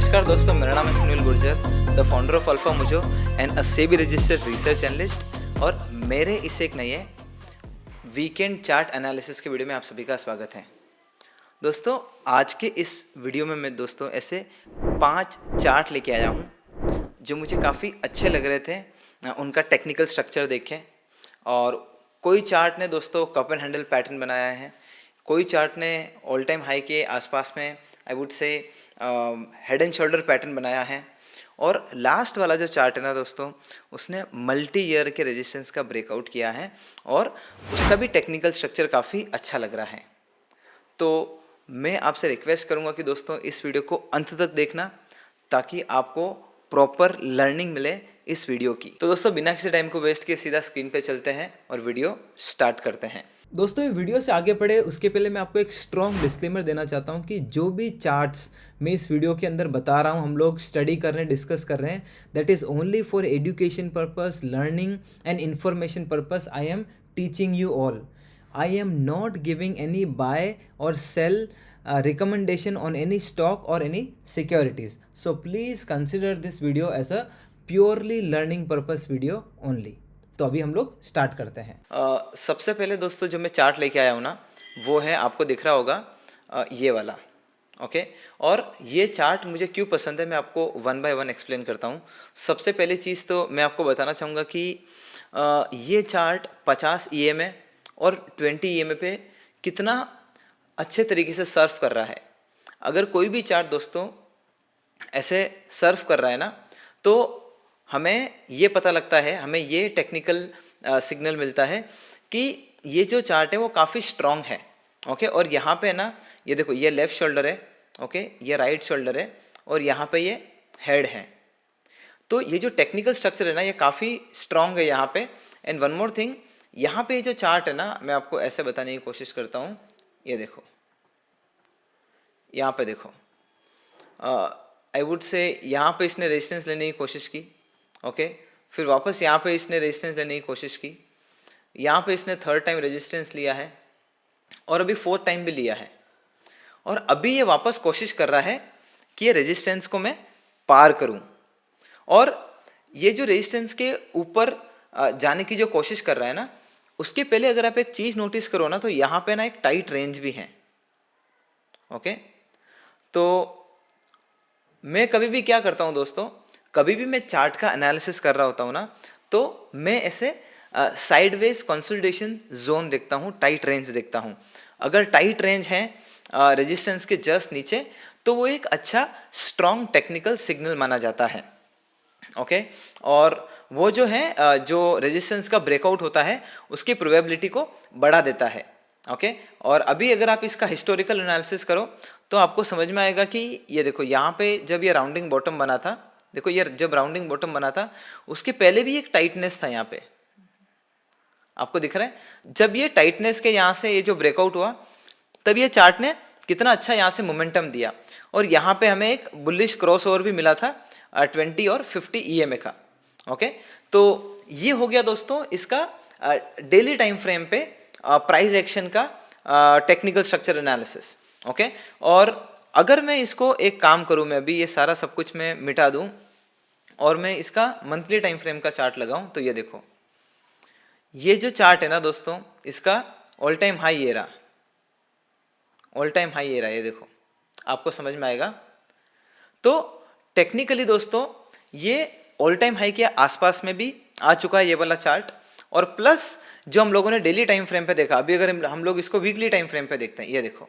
नमस्कार दोस्तों, मेरा नाम है Sunil Gurjar, the founder of alpha mojo and a SEBI registered research analyst. और मेरे इस एक नए वीकेंड चार्ट एनालिसिस के वीडियो में आप सभी का स्वागत है। दोस्तों, आज के इस वीडियो में मैं दोस्तों ऐसे 5 चार्ट लेके आया हूँ जो मुझे काफ़ी अच्छे लग रहे थे। उनका टेक्निकल स्ट्रक्चर देखें, और कोई चार्ट ने दोस्तों कप एंड हैंडल पैटर्न बनाया है, कोई चार्ट ने ऑल टाइम हाई के आसपास में I would say head and shoulder pattern बनाया है, और लास्ट वाला जो चार्ट है ना दोस्तों, उसने मल्टी ईयर के रेजिस्टेंस का ब्रेकआउट किया है और उसका भी टेक्निकल स्ट्रक्चर काफ़ी अच्छा लग रहा है। तो मैं आपसे रिक्वेस्ट करूंगा कि दोस्तों इस वीडियो को अंत तक देखना, ताकि आपको प्रॉपर लर्निंग मिले इस वीडियो की। तो दोस्तों बिना किसी टाइम को वेस्ट किए सीधा स्क्रीन पे चलते हैं और वीडियो स्टार्ट करते हैं। दोस्तों ये वीडियो से आगे बढ़े उसके पहले मैं आपको एक स्ट्रॉन्ग डिस्क्लेमर देना चाहता हूं कि जो भी चार्ट्स मैं इस वीडियो के अंदर बता रहा हूं, हम लोग स्टडी कर रहे हैं, डिस्कस कर रहे हैं, that is only for education purpose, learning and information purpose. I am teaching you all. I am not giving any buy और sell recommendation on any stock or any securities. So please consider this video as a purely learning purpose video only. तो अभी हम लोग start करते हैं। सबसे पहले दोस्तों जो मैं चार्ट लेके आया हूँ ना, वो है, आपको दिख रहा होगा ये वाला, ओके। और ये चार्ट मुझे क्यों पसंद है मैं आपको वन बाय वन एक्सप्लेन करता हूँ। सबसे पहली चीज़ तो मैं आपको बताना चाहूँगा कि ये चार्ट 50 EMA और 20 EMA पे कितना अच्छे तरीके से सर्व कर रहा है। अगर कोई भी चार्ट दोस्तों ऐसे सर्व कर रहा है ना, तो हमें ये पता लगता है, हमें ये टेक्निकल सिग्नल मिलता है कि ये जो चार्ट है वो काफ़ी स्ट्रॉन्ग है, ओके। और यहाँ पे ना ये देखो, ये लेफ्ट शोल्डर है, ओके, ये राइट शोल्डर है, और यहाँ पे ये हेड है। तो ये जो टेक्निकल स्ट्रक्चर है ना, ये काफ़ी स्ट्रॉन्ग है यहाँ पे। एंड वन मोर थिंग, यहाँ पे जो चार्ट है ना, मैं आपको ऐसे बताने की कोशिश करता हूँ। ये देखो, यहाँ पे देखो, आई वुड से यहाँ पे इसने रेजिस्टेंस लेने की कोशिश की, ओके। फिर वापस यहाँ पे इसने रेजिस्टेंस लेने की कोशिश की, यहाँ पे इसने थर्ड टाइम रेजिस्टेंस लिया है, और अभी फोर्थ टाइम भी लिया है। और अभी ये वापस कोशिश कर रहा है कि ये रेजिस्टेंस को मैं पार करूँ, और ये जो रेजिस्टेंस के ऊपर जाने की जो कोशिश कर रहा है ना, उसके पहले अगर आप एक चीज़ नोटिस करो ना, तो यहाँ पे ना एक टाइट रेंज भी है, ओके। तो मैं कभी भी क्या करता हूँ दोस्तों, कभी भी मैं चार्ट का एनालिसिस कर रहा होता हूँ ना, तो मैं ऐसे साइडवेज कंसोलिडेशन जोन देखता हूँ, टाइट रेंज देखता हूँ। अगर टाइट रेंज है रेजिस्टेंस के जस्ट नीचे, तो वो एक अच्छा स्ट्रॉन्ग टेक्निकल सिग्नल माना जाता है, ओके। और वो जो है जो रेजिस्टेंस का ब्रेकआउट होता है उसकी प्रोबेबिलिटी को बढ़ा देता है, ओके। और अभी अगर आप इसका हिस्टोरिकल एनालिसिस करो तो आपको समझ में आएगा कि ये देखो, यहाँ पे जब ये राउंडिंग बॉटम बना था, देखो ये जब राउंडिंग बॉटम बना था उसके पहले भी एक टाइटनेस था, यहाँ पे आपको दिख रहा है। जब ये टाइटनेस के यहाँ से ये जो ब्रेकआउट हुआ, तब ये चार्ट ने कितना अच्छा यहाँ से मोमेंटम दिया, और यहाँ पे हमें एक बुलिश क्रॉस ओवर भी मिला था 20 और 50 EMA का, ओके। तो ये हो गया दोस्तों इसका डेली टाइम फ्रेम पे प्राइस एक्शन का टेक्निकल स्ट्रक्चर एनालिसिस, ओके। और अगर मैं इसको एक काम करूं, मैं अभी ये सारा सब कुछ मैं मिटा दूं और मैं इसका मंथली टाइम फ्रेम का चार्ट लगाऊं, तो ये देखो, ये जो चार्ट है ना दोस्तों, इसका ऑल टाइम हाई ये रहा, ऑल टाइम हाई ये रहा, ये देखो, आपको समझ में आएगा। तो टेक्निकली दोस्तों ये ऑल टाइम हाई के आसपास में भी आ चुका है ये वाला चार्ट, और प्लस जो हम लोगों ने डेली टाइम फ्रेम पे देखा, अभी अगर हम लोग इसको वीकली टाइम फ्रेम पे देखते हैं, ये देखो,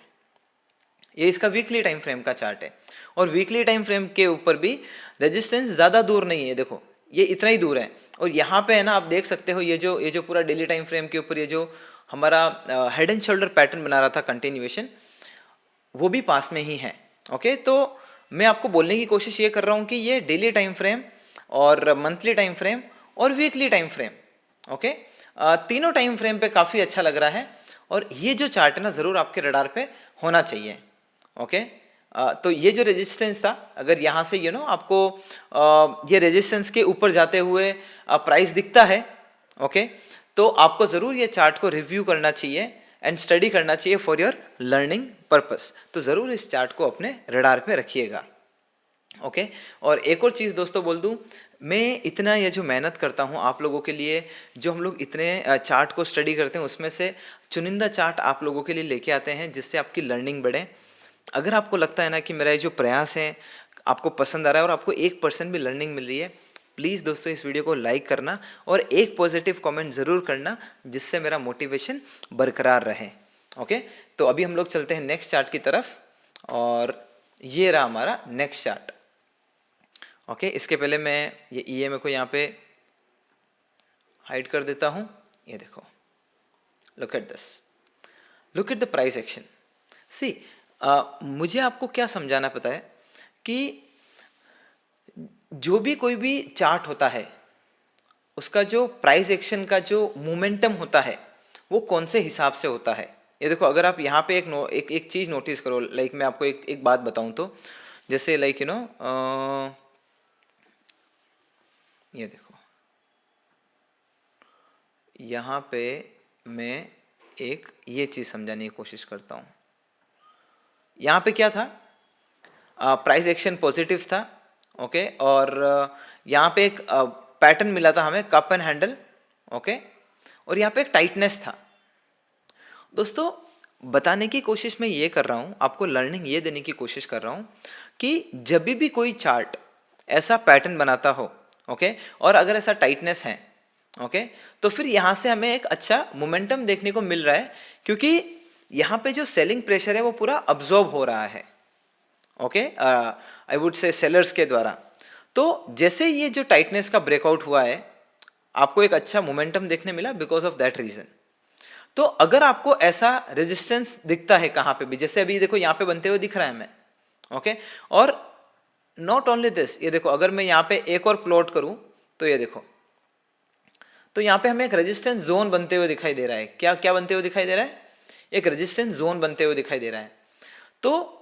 ये इसका वीकली टाइम फ्रेम का चार्ट है, और वीकली टाइम फ्रेम के ऊपर भी रेजिस्टेंस ज़्यादा दूर नहीं है, देखो ये इतना ही दूर है। और यहाँ पे है ना, आप देख सकते हो ये जो पूरा डेली टाइम फ्रेम के ऊपर ये जो हमारा हेड एंड शोल्डर पैटर्न बना रहा था कंटिन्यूएशन, वो भी पास में ही है, ओके। तो मैं आपको बोलने की कोशिश ये कर रहा हूँ कि ये डेली टाइम फ्रेम और मंथली टाइम फ्रेम और वीकली टाइम फ्रेम, ओके, तीनों टाइम फ्रेम पे काफ़ी अच्छा लग रहा है, और ये जो चार्ट है ना ज़रूर आपके रडार पे होना चाहिए, ओके। तो ये जो रेजिस्टेंस था, अगर यहाँ से आपको ये रेजिस्टेंस के ऊपर जाते हुए प्राइस दिखता है, ओके, तो आपको ज़रूर ये चार्ट को रिव्यू करना चाहिए एंड स्टडी करना चाहिए फॉर योर लर्निंग पर्पस। तो ज़रूर इस चार्ट को अपने रडार पे रखिएगा, ओके। और एक और चीज़ दोस्तों बोल दूं, मैं इतना ये जो मेहनत करता हूँ आप लोगों के लिए, जो हम लोग इतने चार्ट को स्टडी करते हैं उसमें से चुनिंदा चार्ट आप लोगों के लिए लेके आते हैं जिससे आपकी लर्निंग बढ़े। अगर आपको लगता है ना कि मेरा ये जो प्रयास है आपको पसंद आ रहा है और आपको 1% भी लर्निंग मिल रही है, प्लीज़ दोस्तों इस वीडियो को लाइक करना और एक पॉजिटिव कमेंट ज़रूर करना जिससे मेरा मोटिवेशन बरकरार रहे। ओके, तो अभी हम लोग चलते हैं नेक्स्ट चार्ट की तरफ और ये रहा हमारा नेक्स्ट चार्ट। ओके, इसके पहले मैं ये ईएमए को यहाँ पे हाइड कर देता हूँ। ये देखो, look at this, look at the price action. See, मुझे आपको क्या समझाना पता है कि जो भी कोई भी चार्ट होता है उसका जो प्राइस एक्शन का जो मोमेंटम होता है वो कौन से हिसाब से होता है। ये देखो, अगर आप यहाँ पे एक चीज़ नोटिस करो, लाइक मैं आपको एक बात बताऊँ तो, जैसे लाइक ये देखो, यहाँ पे मैं एक ये चीज़ समझाने की कोशिश करता हूँ। यहाँ पे क्या था, प्राइस एक्शन पॉजिटिव था। ओके, और यहाँ पे एक पैटर्न मिला था हमें, कप एंड हैंडल। ओके, और यहाँ पे एक टाइटनेस था। दोस्तों बताने की कोशिश मैं ये कर रहा हूँ, आपको लर्निंग ये देने की कोशिश कर रहा हूँ कि जब भी कोई चार्ट ऐसा पैटर्न बनाता हो, ओके, और अगर ऐसा टाइटनेस है, ओके, तो फिर यहाँ से हमें एक अच्छा मोमेंटम देखने को मिल रहा है क्योंकि यहाँ पे जो सेलिंग प्रेशर है वो पूरा अब्जॉर्ब हो रहा है। Okay, I would say sellers के द्वारा। तो जैसे ये जो टाइटनेस का ब्रेकआउट हुआ है आपको एक अच्छा मोमेंटम देखने मिला बिकॉज ऑफ दैट रीजन। तो अगर आपको ऐसा रेजिस्टेंस दिखता है कहाँ पे भी, जैसे अभी देखो यहाँ पे बनते हुए दिख रहा है हमें, ओके, और नॉट ओनली दिस, ये देखो अगर मैं यहाँ पे एक और प्लॉट करूँ तो ये देखो, तो यहाँ पे हमें एक रेजिस्टेंस जोन बनते हुए दिखाई दे रहा है। क्या क्या बनते हुए दिखाई दे रहा है, एक रेजिस्टेंस जोन बनते हुए दिखाई दे रहा है। तो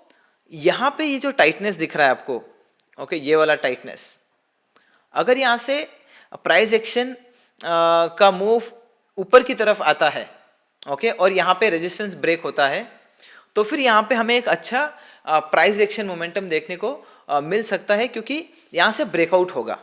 यहाँ पे ये जो टाइटनेस दिख रहा है आपको, ओके, ये वाला टाइटनेस, अगर यहाँ से प्राइस एक्शन का मूव ऊपर की तरफ आता है, ओके, और यहाँ पे रेजिस्टेंस ब्रेक होता है, तो फिर यहाँ पे हमें एक अच्छा प्राइस एक्शन मोमेंटम देखने को मिल सकता है क्योंकि यहाँ से ब्रेकआउट होगा।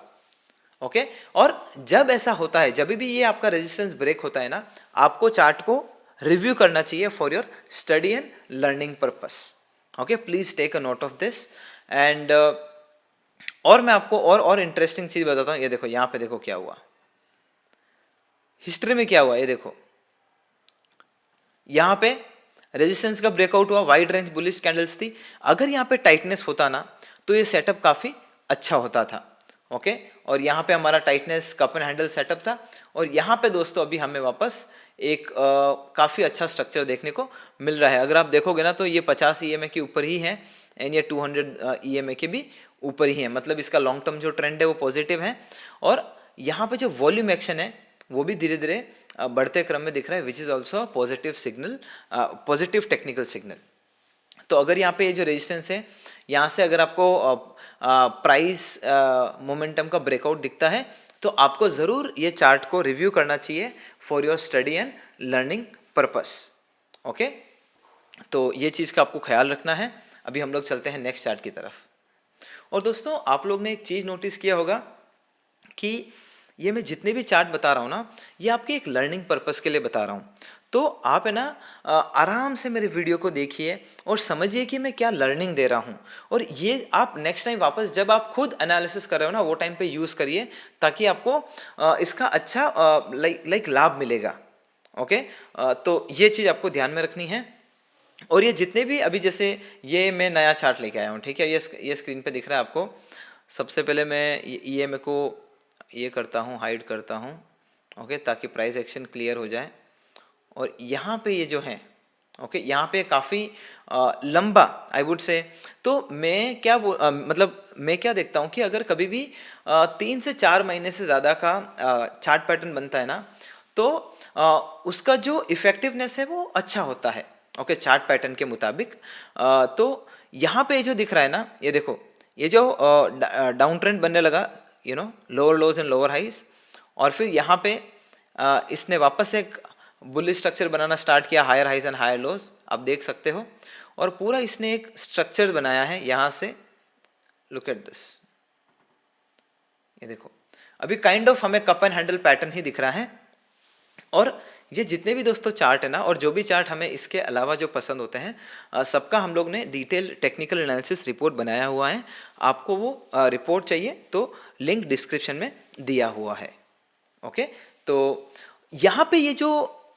ओके, और जब ऐसा होता है, जब भी ये आपका रेजिस्टेंस ब्रेक होता है ना, आपको चार्ट को रिव्यू करना चाहिए for your study and learning purpose. Okay, please take a note of this. And और मैं आपको और इंटरेस्टिंग चीज बताता हूँ। ये देखो, यहाँ पे देखो क्या हुआ, हिस्ट्री में क्या हुआ, ये देखो यहाँ पे रेजिस्टेंस का ब्रेकआउट हुआ, वाइड रेंज बुलिश कैंडल्स थी। अगर यहाँ पे टाइटनेस होता ना तो ये सेटअप काफी अच्छा होता था। ओके, और यहाँ पे हमारा tightness cup and handle setup था, और यहाँ पे दोस्तों अभी हमें वापस एक काफ़ी अच्छा स्ट्रक्चर देखने को मिल रहा है। अगर आप देखोगे ना तो ये 50 ईएमए के ऊपर ही है एंड ये 200 ईएमए के भी ऊपर ही है, मतलब इसका लॉन्ग टर्म जो ट्रेंड है वो पॉजिटिव है। और यहाँ पे जो वॉल्यूम एक्शन है वो भी धीरे धीरे बढ़ते क्रम में दिख रहा है, which is also positive signal, positive technical signal. तो अगर यहाँ पे ये जो रेजिस्टेंस है, यहाँ से अगर आपको प्राइस मोमेंटम का ब्रेकआउट दिखता है तो आपको ज़रूर ये चार्ट को रिव्यू करना चाहिए for your study and learning purpose. Okay, तो ये चीज़ का आपको ख्याल रखना है। अभी हम लोग चलते हैं नेक्स्ट चार्ट की तरफ। और दोस्तों आप लोग ने एक चीज़ नोटिस किया होगा कि ये मैं जितने भी चार्ट बता रहा हूँ ना, ये आपके एक लर्निंग पर्पस के लिए बता रहा हूँ। तो आप है ना आराम से मेरे वीडियो को देखिए और समझिए कि मैं क्या लर्निंग दे रहा हूँ, और ये आप नेक्स्ट टाइम वापस जब आप खुद एनालिसिस कर रहे हो ना वो टाइम पे यूज़ करिए ताकि आपको इसका अच्छा लाइक लाभ मिलेगा। ओके, तो ये चीज़ आपको ध्यान में रखनी है। और ये जितने भी अभी, जैसे ये मैं नया चार्ट लेके आया हूँ, ठीक है, ये स्क्रीन पे दिख रहा है आपको। सबसे पहले मैं ये मेरे को ये करता हूँ, हाइड करता हूँ, ओके, ताकि प्राइस एक्शन क्लियर हो जाए। और यहाँ पे ये जो है, ओके, यहाँ पे काफ़ी लंबा आई वुड से, तो मैं क्या मतलब मैं क्या देखता हूँ कि अगर कभी भी 3 से 4 महीने से ज़्यादा का चार्ट पैटर्न बनता है ना तो उसका जो इफेक्टिवनेस है वो अच्छा होता है। ओके, चार्ट पैटर्न के मुताबिक। तो यहाँ पे जो दिख रहा है ना, ये देखो, ये जो डाउन ट्रेंड बनने लगा, lower lows and lower highs, और फिर यहाँ पे इसने वापस एक बुलिश स्ट्रक्चर बनाना स्टार्ट किया, higher highs and higher lows, आप देख सकते हो। और पूरा इसने एक स्ट्रक्चर बनाया है यहाँ से लुक एट दिस, ये देखो अभी काइंड ऑफ हमें कप एंड हैंडल पैटर्न ही दिख रहा है। और ये जितने भी दोस्तों चार्ट है ना, और जो भी चार्ट हमें इसके अलावा जो पसंद होते हैं, सबका हम लोग ने डिटेल टेक्निकल एनालिसिस रिपोर्ट बनाया हुआ है। आपको वो रिपोर्ट चाहिए तो लिंक डिस्क्रिप्शन में दिया हुआ है। ओके, तो यहाँ पे ये जो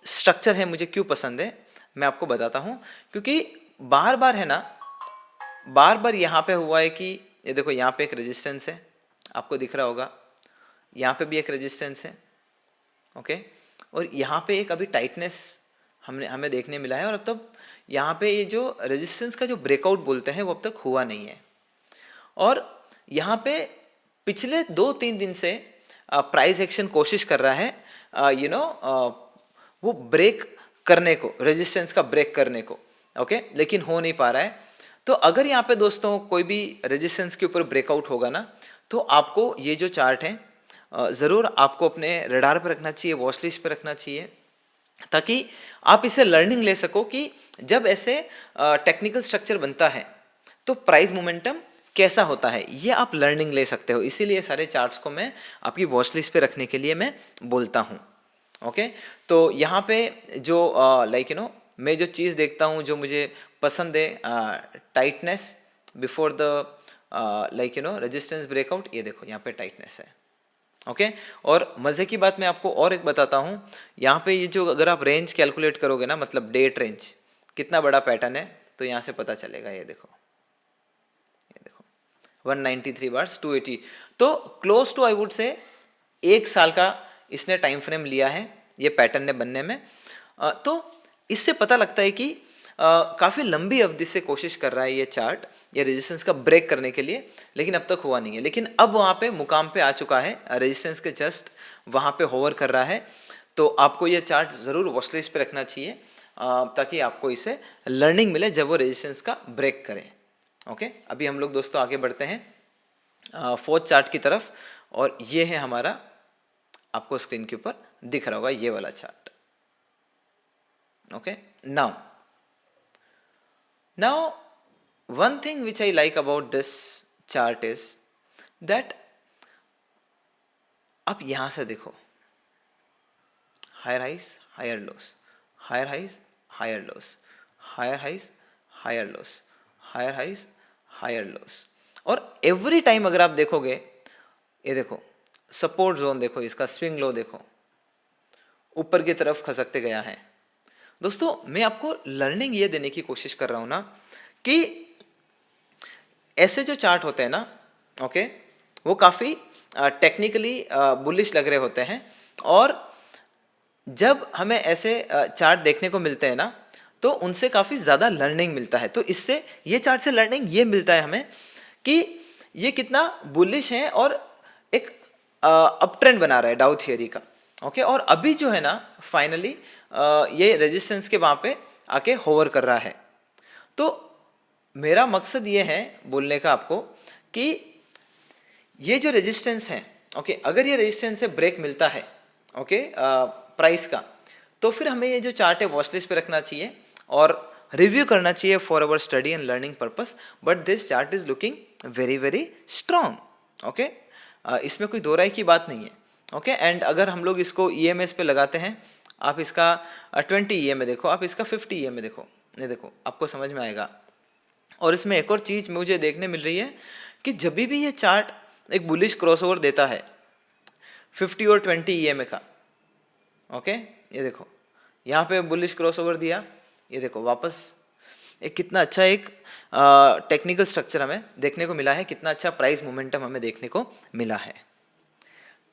स्ट्रक्चर है मुझे क्यों पसंद है मैं आपको बताता हूँ, क्योंकि बार बार है ना, बार बार यहाँ पे हुआ है कि ये देखो यहाँ पे एक रेजिस्टेंस है, आपको दिख रहा होगा, यहाँ पे भी एक रेजिस्टेंस है। ओके, और यहाँ पे एक अभी टाइटनेस हमें देखने मिला है, और अब तक यहाँ पे ये जो रेजिस्टेंस का जो ब्रेकआउट बोलते हैं वो अब तक हुआ नहीं है। और यहाँ पे पिछले 2-3 दिन से प्राइस एक्शन कोशिश कर रहा है वो ब्रेक करने को, रेजिस्टेंस का ब्रेक करने को। ओके, लेकिन हो नहीं पा रहा है। तो अगर यहाँ पे दोस्तों कोई भी रेजिस्टेंस के ऊपर ब्रेकआउट होगा ना, तो आपको ये जो चार्ट है ज़रूर आपको अपने रडार पर रखना चाहिए, वॉच लिस्ट पर रखना चाहिए, ताकि आप इसे लर्निंग ले सको कि जब ऐसे टेक्निकल स्ट्रक्चर बनता है तो प्राइस मोमेंटम कैसा होता है, ये आप लर्निंग ले सकते हो। इसीलिए सारे चार्ट्स को मैं आपकी वॉच लिस्ट पे रखने के लिए मैं बोलता हूँ। ओके, तो यहाँ पे जो मैं जो चीज़ देखता हूँ जो मुझे पसंद है, tightness before the resistance breakout, ये देखो यहाँ पे टाइटनेस है। ओके, और मज़े की बात मैं आपको और एक बताता हूँ, यहाँ पे ये जो अगर आप रेंज कैलकुलेट करोगे ना, मतलब डेट रेंज कितना बड़ा पैटर्न है, तो यहाँ से पता चलेगा। ये देखो 193 बार्स 280, तो close to I would say 1 साल का इसने टाइम फ्रेम लिया है ये पैटर्न ने बनने में। तो इससे पता लगता है कि काफ़ी लंबी अवधि से कोशिश कर रहा है ये चार्ट ये रेजिस्टेंस का ब्रेक करने के लिए, लेकिन अब तक हुआ नहीं है। लेकिन अब वहाँ पे मुकाम पे आ चुका है, रेजिस्टेंस के जस्ट वहाँ पे होवर कर रहा है। तो आपको ये चार्ट ज़रूर वॉच लिस्ट पे रखना चाहिए, ताकि आपको इसे लर्निंग मिले जब वो रेजिस्टेंस का ब्रेक करें। ओके, अभी हम लोग दोस्तों आगे बढ़ते हैं फोर्थ चार्ट की तरफ, और ये है हमारा, आपको स्क्रीन के ऊपर दिख रहा होगा ये वाला chart. Okay, now one thing which I like about this chart is that आप यहां से देखो, higher highs higher lows, higher highs higher lows, higher highs higher lows, higher highs higher lows, और एवरी टाइम अगर आप देखोगे, ये देखो सपोर्ट जोन देखो, इसका स्विंग लो देखो, ऊपर की तरफ खसकते गया है। दोस्तों मैं आपको लर्निंग ये देने की कोशिश कर रहा हूं ना कि ऐसे जो चार्ट होते हैं ना, ओके, वो काफ़ी टेक्निकली बुलिश लग रहे होते हैं, और जब हमें ऐसे चार्ट देखने को मिलते हैं ना, तो उनसे काफ़ी ज़्यादा लर्निंग मिलता है। तो इससे ये चार्ट से लर्निंग ये मिलता है हमें कि ये कितना बुलिश है और एक अप ट्रेंड बना रहा है डाउ थियरी का। ओके, और अभी जो है ना फाइनली ये रेजिस्टेंस के वहाँ पे आके होवर कर रहा है। तो मेरा मकसद ये है बोलने का आपको कि ये जो रेजिस्टेंस है, ओके, अगर ये रेजिस्टेंस से ब्रेक मिलता है, ओके, प्राइस का, तो फिर हमें ये जो चार्ट है वॉच लिस्ट पे रखना चाहिए और रिव्यू करना चाहिए for our study and learning purpose. But this chart is looking very very strong. Okay, इसमें कोई दो राय की बात नहीं है। ओके, एंड अगर हम लोग इसको EMS पे लगाते हैं, आप इसका 20 EMA देखो, आप इसका 50 EMA देखो, ये देखो आपको समझ में आएगा। और इसमें एक और चीज़ मुझे देखने मिल रही है कि जब भी ये चार्ट एक बुलिश क्रॉसओवर देता है 50 और 20 EMA का, ओके, ये देखो यहाँ पे बुलिश क्रॉसओवर दिया, ये देखो वापस एक कितना अच्छा एक टेक्निकल स्ट्रक्चर हमें देखने को मिला है, कितना अच्छा प्राइस मोमेंटम हमें देखने को मिला है।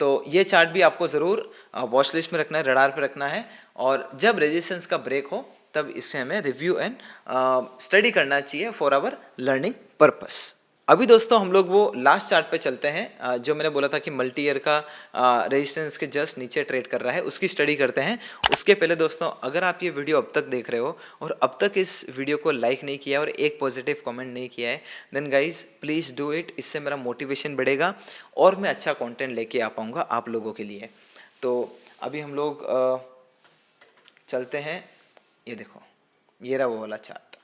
तो ये चार्ट भी आपको ज़रूर वॉच लिस्ट में रखना है, रडार पे रखना है, और जब रेजिस्टेंस का ब्रेक हो तब इससे हमें रिव्यू एंड स्टडी करना चाहिए फॉर आवर लर्निंग पर्पस। अभी दोस्तों हम लोग वो लास्ट चार्ट पे चलते हैं जो मैंने बोला था कि मल्टी ईयर का रेजिस्टेंस के जस्ट नीचे ट्रेड कर रहा है, उसकी स्टडी करते हैं। उसके पहले दोस्तों अगर आप ये वीडियो अब तक देख रहे हो और अब तक इस वीडियो को लाइक नहीं किया और एक पॉजिटिव कमेंट नहीं किया है, then guys please do it. इससे मेरा मोटिवेशन बढ़ेगा और मैं अच्छा कॉन्टेंट लेके आ पाऊँगा आप लोगों के लिए। तो अभी हम लोग चलते हैं, ये देखो ये रहा वो वाला चार्ट।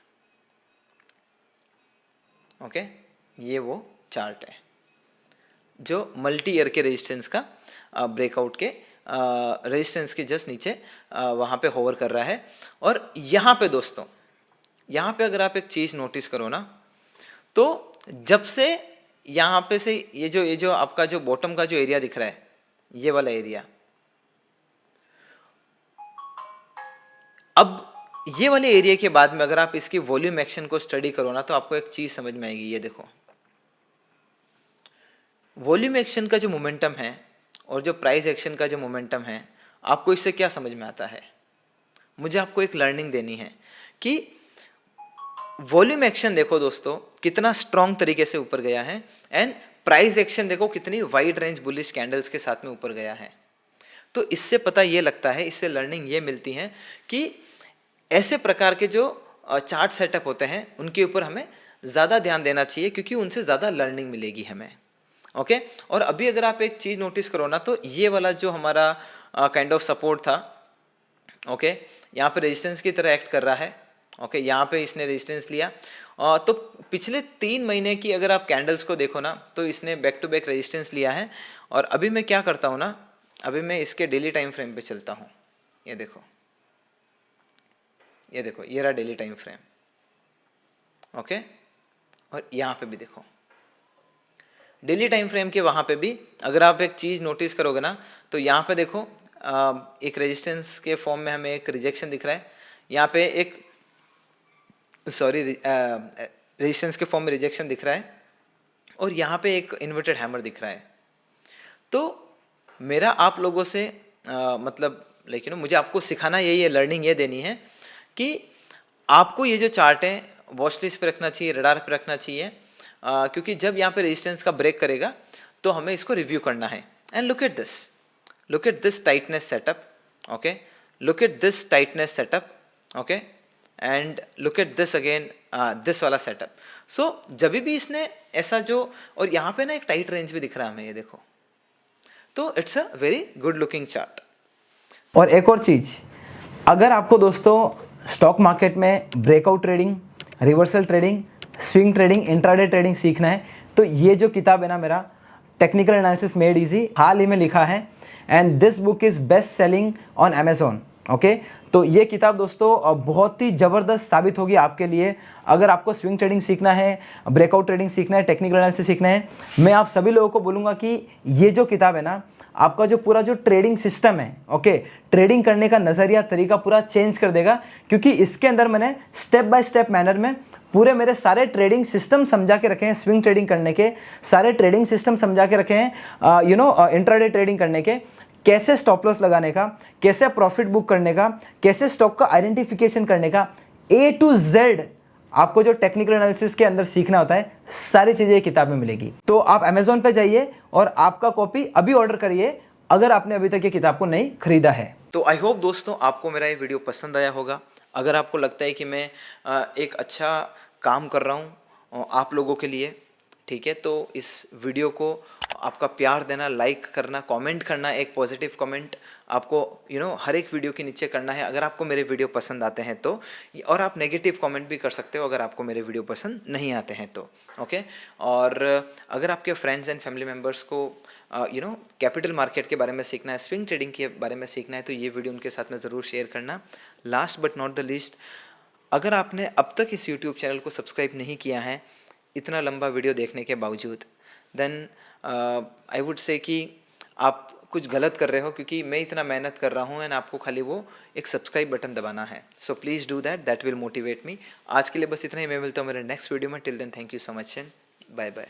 ओके, ये वो चार्ट है जो मल्टी ईयर के रेजिस्टेंस का ब्रेकआउट के रेजिस्टेंस के जस्ट नीचे वहाँ पे होवर कर रहा है। और यहाँ पे दोस्तों, यहाँ पे अगर आप एक चीज़ नोटिस करो ना, तो जब से यहाँ पे से ये जो आपका जो बॉटम का जो एरिया दिख रहा है, ये वाला एरिया, अब ये वाले एरिया के बाद में अगर आप इसकी वॉल्यूम एक्शन को स्टडी करो ना, तो आपको एक चीज समझ में आएगी। ये देखो, वॉल्यूम एक्शन का जो मोमेंटम है और जो प्राइस एक्शन का जो मोमेंटम है, आपको इससे क्या समझ में आता है? मुझे आपको एक लर्निंग देनी है कि वॉल्यूम एक्शन देखो दोस्तों कितना स्ट्रॉन्ग तरीके से ऊपर गया है, एंड प्राइस एक्शन देखो कितनी वाइड रेंज बुलिश कैंडल्स के साथ में ऊपर गया है। तो इससे पता ये लगता है, इससे लर्निंग ये मिलती है कि ऐसे प्रकार के जो चार्ट सेटअप होते हैं उनके ऊपर हमें ज़्यादा ध्यान देना चाहिए, क्योंकि उनसे ज़्यादा लर्निंग मिलेगी हमें। ओके, और अभी अगर आप एक चीज़ नोटिस करो ना, तो ये वाला जो हमारा काइंड ऑफ सपोर्ट था, ओके, यहाँ पे रेजिस्टेंस की तरह एक्ट कर रहा है। ओके, यहाँ पे इसने रेजिस्टेंस लिया, तो पिछले 3 महीने की अगर आप कैंडल्स को देखो ना, तो इसने बैक टू बैक रेजिस्टेंस लिया है। और अभी मैं क्या करता हूँ ना, अभी मैं इसके डेली टाइम फ्रेम पे चलता हूँ। ये देखो, ये देखो, ये रहा डेली टाइम फ्रेम। ओके, और यहाँ पे भी देखो डेली टाइम फ्रेम के वहाँ पे भी अगर आप एक चीज़ नोटिस करोगे ना, तो यहाँ पे देखो एक रेजिस्टेंस के फॉर्म में हमें एक रिजेक्शन दिख रहा है, यहाँ पे एक रेजिस्टेंस के फॉर्म में रिजेक्शन दिख रहा है, और यहाँ पे एक इन्वर्टेड हैमर दिख रहा है। तो मेरा आप लोगों से मतलब लेकिन मुझे आपको सिखाना यही है, लर्निंग ये देनी है कि आपको ये जो चार्ट है वॉच लिस्ट पे रखना चाहिए, रडार पे रखना चाहिए, क्योंकि जब यहाँ पे रेजिस्टेंस का ब्रेक करेगा तो हमें इसको रिव्यू करना है। And look at this tightness setup, okay, look at this tightness setup, okay, and look at this again, this वाला सेटअप। सो जब भी इसने ऐसा जो, और यहाँ पे ना एक टाइट रेंज भी दिख रहा है हमें, ये देखो, तो it's a very good looking chart. और एक और चीज़, अगर आपको दोस्तों स्टॉक मार्केट में breakout trading, reversal trading, swing trading, intraday trading सीखना है, तो ये जो किताब है ना मेरा, टेक्निकल एनालिसिस मेड इजी, हाल ही में लिखा है, and this book is best selling on Amazon. Okay, तो ये किताब दोस्तों बहुत ही ज़बरदस्त साबित होगी आपके लिए। अगर आपको स्विंग ट्रेडिंग सीखना है, ब्रेकआउट ट्रेडिंग सीखना है, टेक्निकल एनालिसिस सीखना है, मैं आप सभी लोगों को बोलूँगा कि ये जो किताब है ना, आपका जो पूरा जो ट्रेडिंग सिस्टम है, ओके, ट्रेडिंग करने का नज़रिया, तरीका पूरा चेंज कर देगा, क्योंकि इसके अंदर मैंने स्टेप बाय स्टेप मैनर में पूरे मेरे सारे ट्रेडिंग सिस्टम समझा के रखे हैं। स्विंग ट्रेडिंग करने के सारे ट्रेडिंग सिस्टम समझा के रखे हैं, इंट्राडे ट्रेडिंग करने के, कैसे स्टॉप लॉस लगाने का, कैसे प्रॉफिट बुक करने का, कैसे स्टॉक का आइडेंटिफिकेशन करने का, A to Z आपको जो टेक्निकल एनालिसिस के अंदर सीखना होता है, सारी चीज़ें किताब में मिलेगी। तो आप अमेज़ॉन पे जाइए और आपका कॉपी अभी ऑर्डर करिए, अगर आपने अभी तक ये किताब को नहीं खरीदा है। तो आई होप दोस्तों आपको मेरा ये वीडियो पसंद आया होगा। अगर आपको लगता है कि मैं एक अच्छा काम कर रहा हूँ आप लोगों के लिए, ठीक है, तो इस वीडियो को आपका प्यार देना, लाइक करना, कमेंट करना, एक पॉजिटिव कमेंट आपको हर एक वीडियो के नीचे करना है अगर आपको मेरे वीडियो पसंद आते हैं तो, और आप नेगेटिव कमेंट भी कर सकते हो अगर आपको मेरे वीडियो पसंद नहीं आते हैं तो। ओके, और अगर आपके फ्रेंड्स एंड फैमिली मेम्बर्स को कैपिटल मार्केट के बारे में सीखना है, स्विंग ट्रेडिंग के बारे में सीखना है, तो ये वीडियो उनके साथ में ज़रूर शेयर करना। Last but not the least, अगर आपने अब तक इस यूट्यूब चैनल को सब्सक्राइब नहीं किया है इतना लंबा वीडियो देखने के बावजूद, देन आई वुड से कि आप कुछ गलत कर रहे हो, क्योंकि मैं इतना मेहनत कर रहा हूँ एंड आपको खाली वो एक सब्सक्राइब बटन दबाना है। So please do that will motivate me. आज के लिए बस इतना ही, मैं मिलता हूँ मेरे नेक्स्ट वीडियो में। Till then thank you so much and bye bye.